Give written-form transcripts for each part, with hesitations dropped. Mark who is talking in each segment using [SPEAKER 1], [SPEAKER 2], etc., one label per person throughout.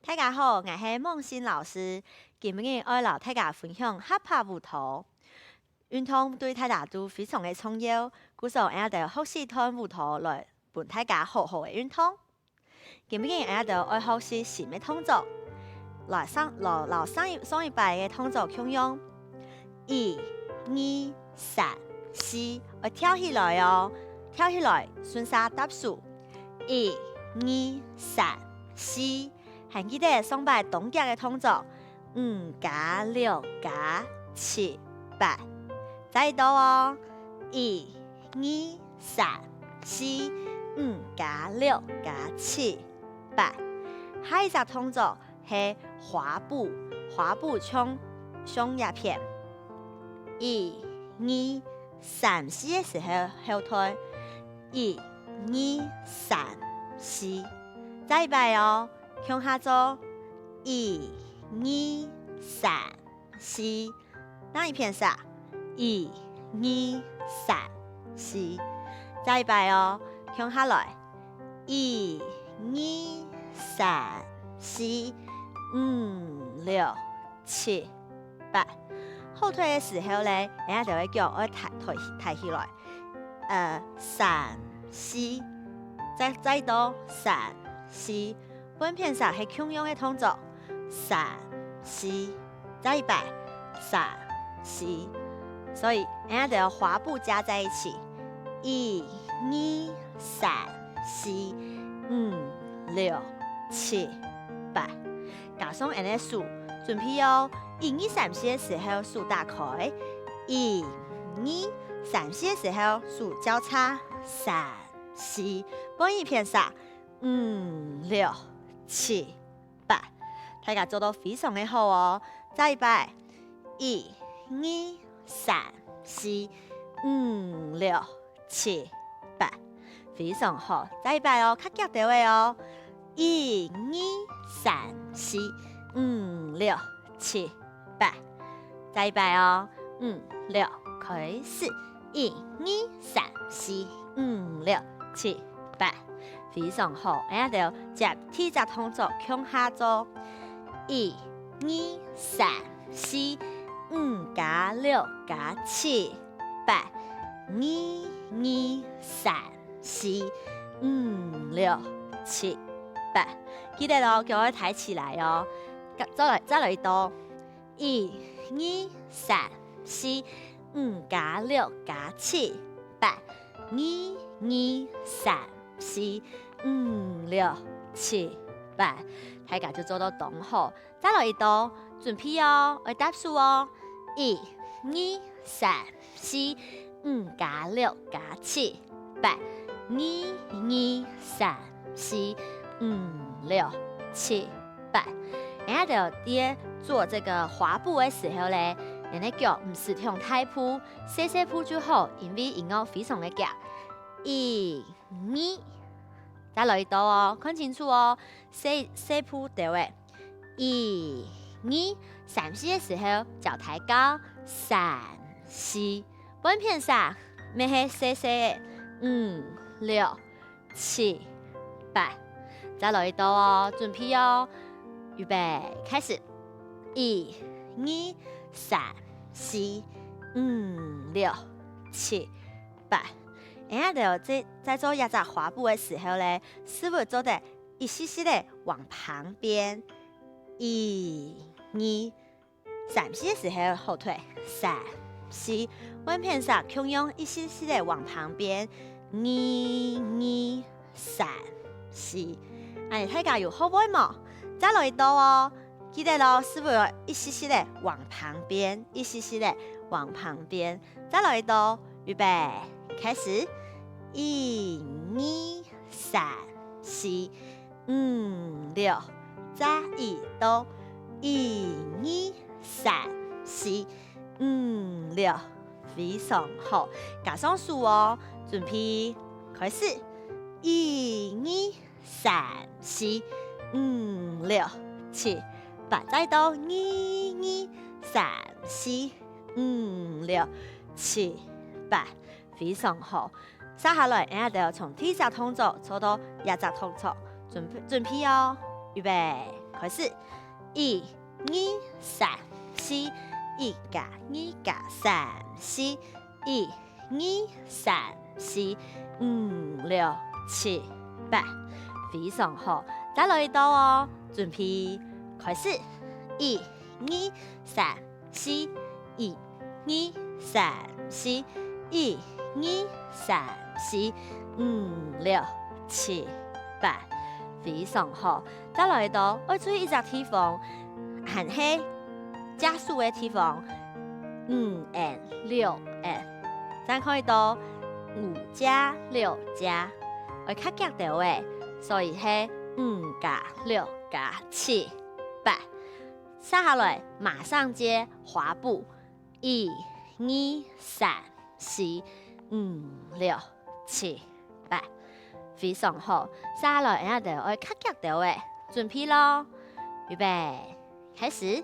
[SPEAKER 1] 大家好，我是梦欣老师。今日我要大家分享合拍舞蹈。运动对大家都非常的重要，故所我哋学习团舞蹈来伴大家好好的运动。今日我哋爱学习新的动作，来上一摆的动作共用。1、2、3、4，我跳起来哦，跳起来顺沙踏数。1、2、3、4。还记得上摆动脚的动作，5加6加7 8，再度哦，1、2、3、4、5加6加7 8。下一个动作是滑步，滑步冲上一片，1、2、3、4的时候后退，1、2、3、4，再摆哦。向下做，1、2、3、4，那一片啥？1、2、3、4，再摆哦，向下来，1、2、3、4、5 5、6、7、8。后退的时候咧，人家就会叫我抬起来。3、4，再到3、4。本片上是共用的动作，3、4，再一摆3、4。所以人家就要滑步加在一起，1、2、3、4、5、6、7、8。加上人的数，准备哦。1、2、3、4的时候数打开，1、2、3、4的时候数交叉，3、4。本一片上5、6、7、8。大家做到非常的好哦。再一摆1、2、3、4、5、6、7、8。非常好。再一摆哦，较脚到位哦。1、2、3、4、5、6、7、8。再一摆哦，5、6，开始。1、2、3、4、5、6、7、8。非常好，人家就接体只动作向下做。1、2、3、4、5加6加7、8。1、2、3、4、5、6、7、8。记得咯，叫我抬起来哦。再来一道。1、2、3、4、5加6加7、8。1、2、3、4、5、6、7、8。大家就做到同好。再来一道，准备哦，我答数哦。1、2、3、4、5加6加7、8。1、2、3、4、5、6、7、8。人家就在做这个滑步的时候咧，人的脚唔是用大步，细细步就好，因为音乐非常的夹。1、2，再来一道哦，看清楚哦，细步对位。1、2、3、4的时候脚抬高，3、4。本片上咪系细细的，5、6、7、8。再来一道哦，准备哦。预备，开始。1、2、3、4、5、6、7、8。人家就在做压榨滑步的时候咧，是不是做的一丝丝的往旁边？1、2、3、4的时候后退，3、4。稳片上共用一丝丝的往旁边，1、2、3、4。哎，大家有好不好嘛？再来一道哦，记得咯，是不是一丝丝的往旁边，一丝丝的往旁边？再来一道，预备，开始。1、2、3、4、5、6。再一道。1、2、3、4、5、6。非常好，加上数哦，准备开始。1、2、3、4、5、6、7、8。再到1、2、3、4、5、6、7、8。非常好。接下来，人家就要从第一只动作做到第二只动作，准备哦，预备，开始。1、2、3、4。1加2加3、4。1、2、3、4、5、6、7、8。非常好。再来一道哦，准备开始。1、2、3、4。1、2、3、4。1、2、3、4、5、6、7、8。非常好。再来一道，我注意一只地方，很黑。加速的地方，5N、6N。再看一道5加6加，我较夹到位，所以是5加6加7、8。接下来马上接滑步，1、2、3、4、5、6、7、8。非常好。接下来人家就要较夹到位，准备咯，预备，开始。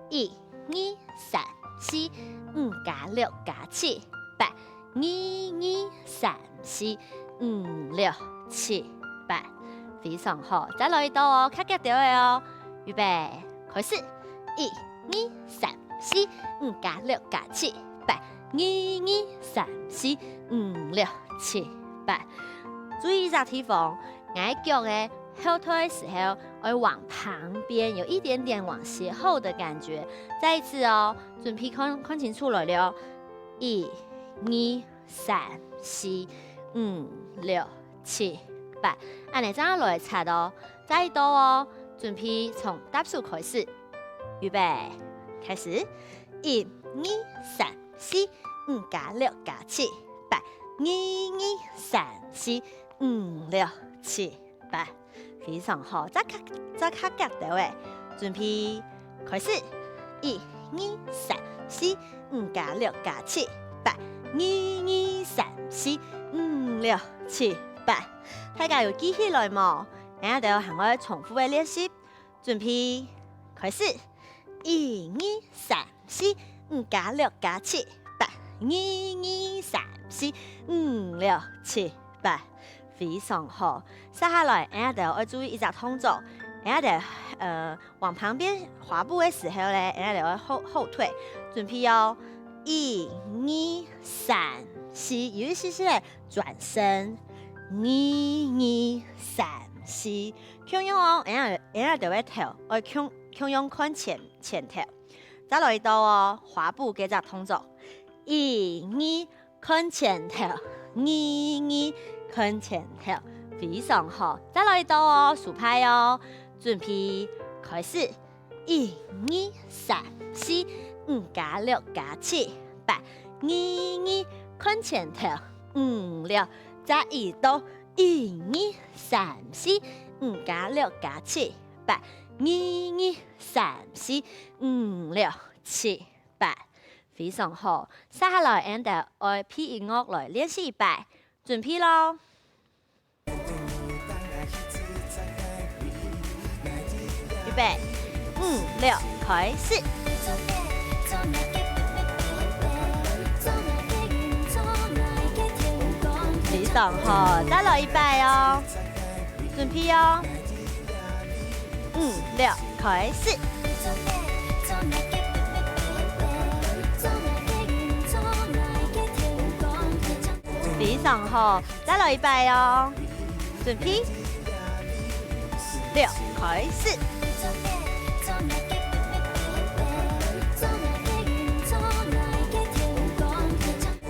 [SPEAKER 1] 1、2、3、4。5加6加7、8。1、2、3、4、5、6、7、8。非常好。再来一道哦，较夹到位哦，预备。开始，1、2、3、4、5加6加7、8。1、2、3、4、5、6、7、8。注意一下地方，我脚的后退的时候，会往旁边有一点点往斜后的感觉。再一次哦，准备看清楚了了。1、2、3、4、5、6、7、8。按你这样来擦哦，再度哦，准备从倒数开始，预备，开始。1、2、3、4、5加6加7、8。1、2、3、4、5、6、7、8。非常好，再卡夹到位，准备开始。1、2、3、4、5加6加7、8。1、2、3、4、5、6、7、8。大家有记起来冇？然后就行我重复的练习，准备开始。1、2、3、4、5加6加7、8。1、2、3、4、5、6、7、8。非常好，接下来，俺就要注意一下动作。俺就往旁边滑步的时候呢，俺就要后退，准备哦。1、2、3、4，有一些咧转身。1、2、3、4，向用哦，俺就要头，我向用看前头。再来一道哦，滑步嘅只动作。1、2，看前头。1、2。看前头，非常好。再来一道哦，数拍哦，准备开始。1、2、3、4、5加6加7、8。1、2，看前头。5、6，再一道。1、2、3、4、5加6加7、8。1、2、3、4、5、6、7、8。非常好。接下来，俺哋愛配音樂來練習一擺。準備咯預備5、6開始非常好，再來一擺哦，準備哦5、6開始非常好，再來一擺哦，準備6開始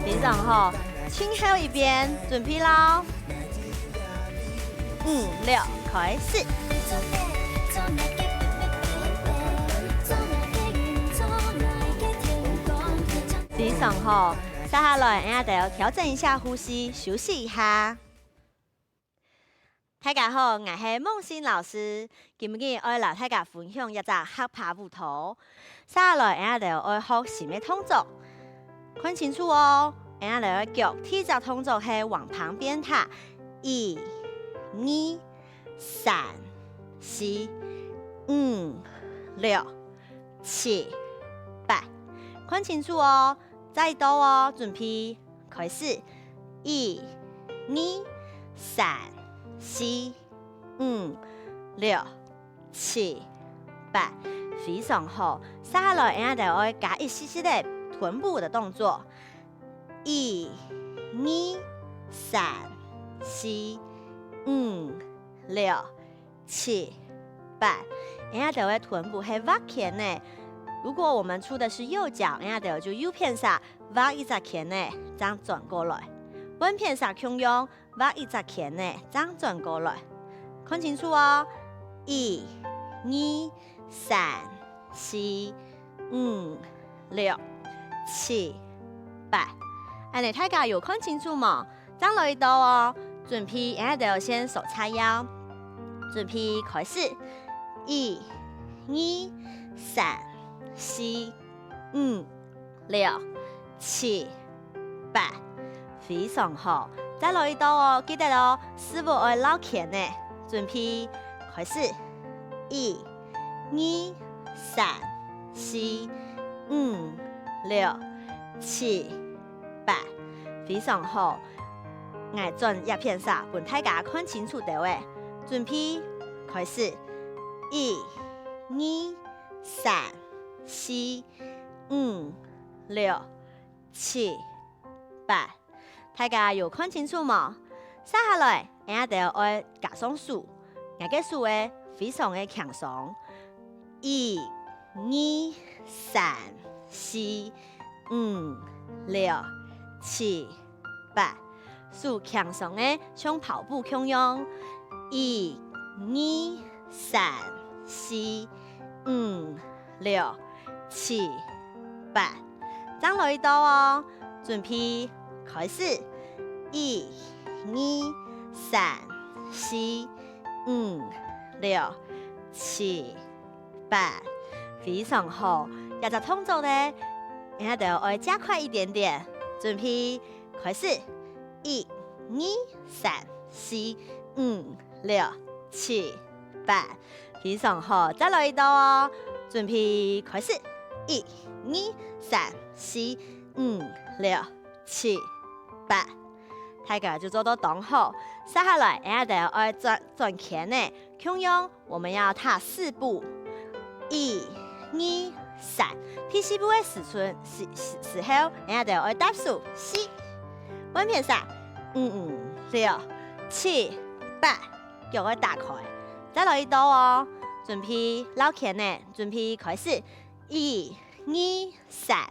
[SPEAKER 1] 非常好，輕後一邊，準備咯5、6開始非常好。接下來，我哋要調整一下呼吸，休息一下。大家好，我係夢欣老師，今日我來大家分享一隻合拍舞蹈。接下來，我哋要學什麼動作？看清楚哦。我哋腳第一隻動作係往旁邊踏，1、2、3、4、5、6、7、8。看清楚哦。再度哦，準備開始，1、2、3、4、5、6、7、8，非常好。接下來，我哋會加一些些的臀部的動作，1、2、3、4、5、6、7、8，我哋會臀部係挖前呢。如果我們出的是右腳，人家就右片下挖一隻前呢，這樣轉過來；溫片下向用挖一隻前呢，這樣轉過來。看清楚哦！1、2、3、4、5、6、7、8。安尼大家有看清楚嗎？這樣來到哦，準備人家就先手叉腰，準備開始，1、2、3。4、5、6、7、8，非常好。再來一道哦，記得哦，師傅愛撈鉗呢。準備開始，1、2、3、4、5、6、7、8，非常好。我轉一片上，讓大家看清楚到位。準備開始，1、2、3、4、5、6、7、8。大家有看清楚吗？接下来，俺就要加上数，俺个数诶非常的强壮。1、2、3、4、5、6、7、8。数强壮的像跑步一样。1、2、3、4、5、6、7、8。张落一道哦，准备开始。1、2、3、4、5、6、7、8。非常好，也就动作呢，俺就要加快一点点。准备开始。1、2、3、4、5、6、7、8。非常好，再来一道哦。准备开始。1、2、3、4、5、6、7、8。大家就做到刚好。接下来，俺就要转圈呢，同样我们要踏4步。1、2、3。第4步的时候，俺就要踏数4。稳片上，5、6、7、8，脚要打开。再来一道哦，准备捞圈呢，准备开始。1、2、3、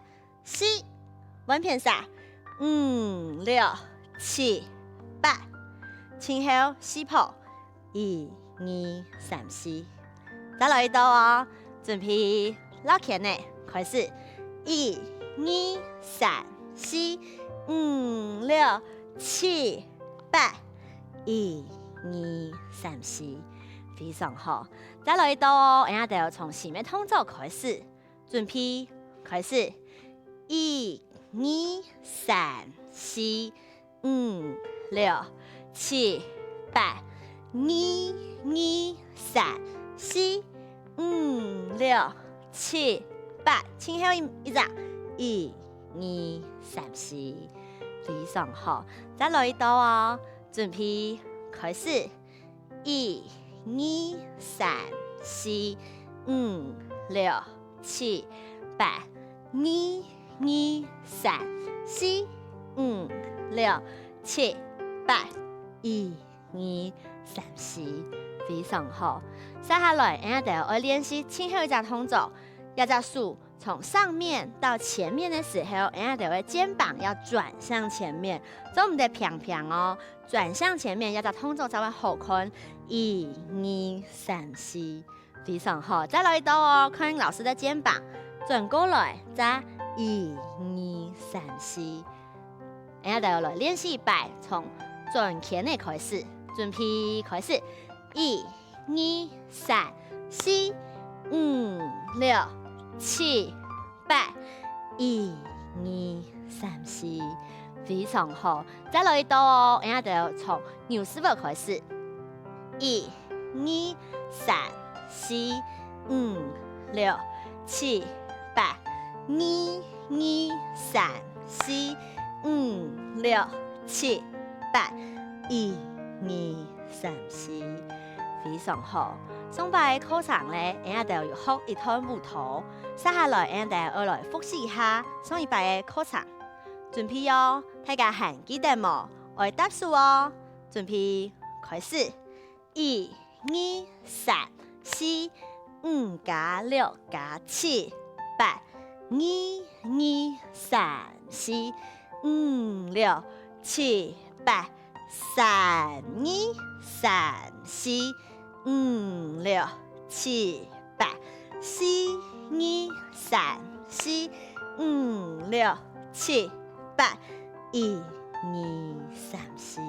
[SPEAKER 1] 4，稳片上，5、6、7、8，前后4步。1、2、3、4。再来一道哦，准备捞圈呢，开始。1、2、3、4、5、6、7、8。1、2、3、4，非常好。再来一道哦，俺就要从前面动作开始。准备开始。1、2、3、4、5、6、7、8。1、2、3、4、5、6、7、8。前后一张。1、2、3、4，非常好。再来一道哦，准备开始。1、2、3、4、5、6、7、8。1、2、3、4、5、6、7、8。1、2、3、4，非常好。接下来，俺就要练习前后一只动作，要只数从上面到前面的时候，俺就会肩膀要转向前面，做唔得平平哦，转向前面，要只动作才会好看。1、2、3、4，非常好。再来一道哦，看老师的肩膀转过来，再1、2、3、4。俺就要来练习一摆，从转圈的开始，准备开始。1、2、3、4、5、6、7、8。1、2、3、4，非常好。再来一道哦，俺就要从牛斯步开始。1、2、3、4、5、6、7、8。1、2、3、4、5、6、7、8。1、2、3、4，非常好。上摆课程咧，俺就要学一段舞蹈。接下来，俺就要来复习一下上一摆的课程。准备哦，大家还记得冇？我答数哦。准备开始。1、2、3、4、5加6加7、8。1、2、3、4、5、6、7、8。3、2、3、4、5、6、7、8。4、2、3、4、5、6、7、8。1、2、3、4，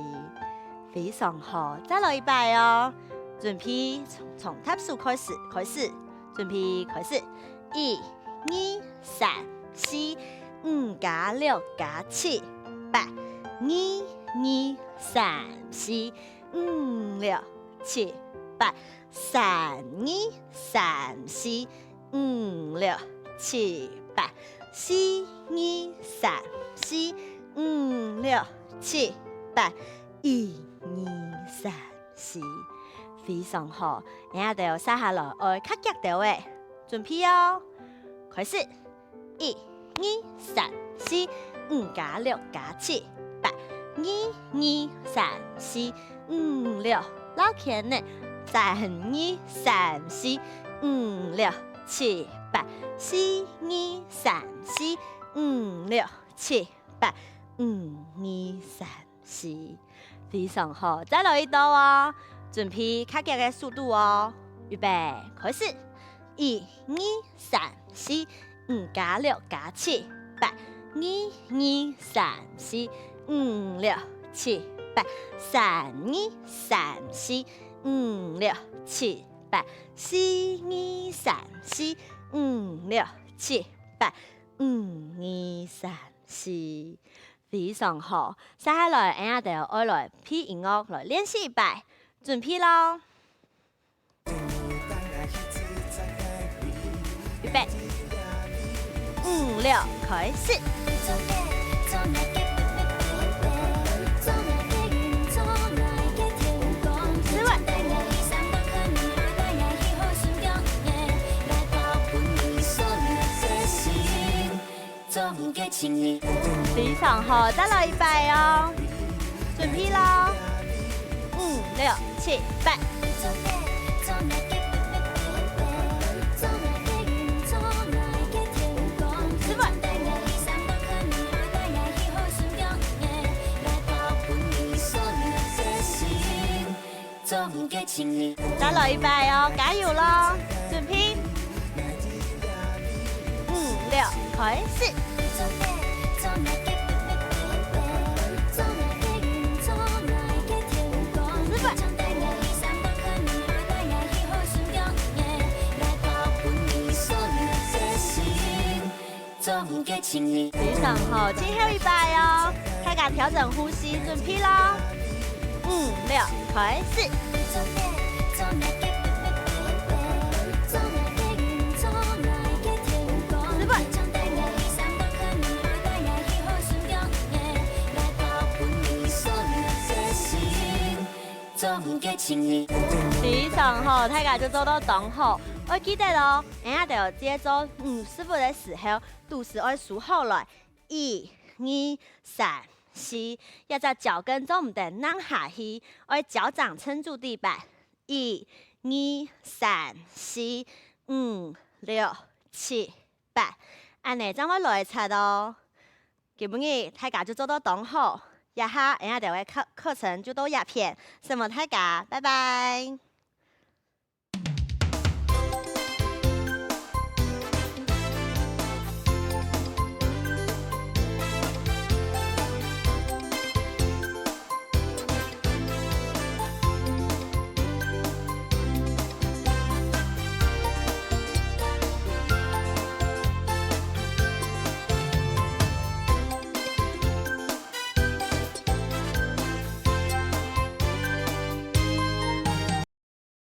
[SPEAKER 1] 非常好。再来一摆哦，准备从答数开始，准备开始。1、2、3、4、5加6加7、8。1、2、3、4、5、6、7、8。3、2、3、4、5、6、7、8。4、2、3、4、5、6、7、8。1、2、3、4，非常好。俺就要接下来较脚调的，准备哦，开始！1、2、3、4、5加6加7、8。1、2、3、4、5、6，老强呢！3、2、3、4、5、6、7、8。4、2、3、4、5、6、7、8。5、2、3、4，非常好，再来一道哦。准备较急的速度哦，预备，开始！1、2、3、4、5加6加7、8。1、2、3、4、5、6、7、8。3、2、3、4、5、6、7、8。4、2、3、4、5、6、7、8。5、2、3、4，非常好。接下来，俺也得爱来配音乐来练习一摆，准备咯。预备，5、6，开始。非常好，再来一摆哦，准备咯。5、6、7、8。再来一摆哦，加油咯！准备，5、6，开始。非常好，最后一摆哦，大家调整呼吸，准备咯。5、6，开始。非常好，大家就做到当好。我记得咯，俺要接做师傅的时候，都是要数好来，1、2、3、4，要在脚跟做唔得让下去，要脚掌撑住地板。1、2、3、4、5、6、7、8，安尼怎么来猜哦？基本上大家就做到当好。以下俺哋嘅课程就到一片，希望大家拜拜。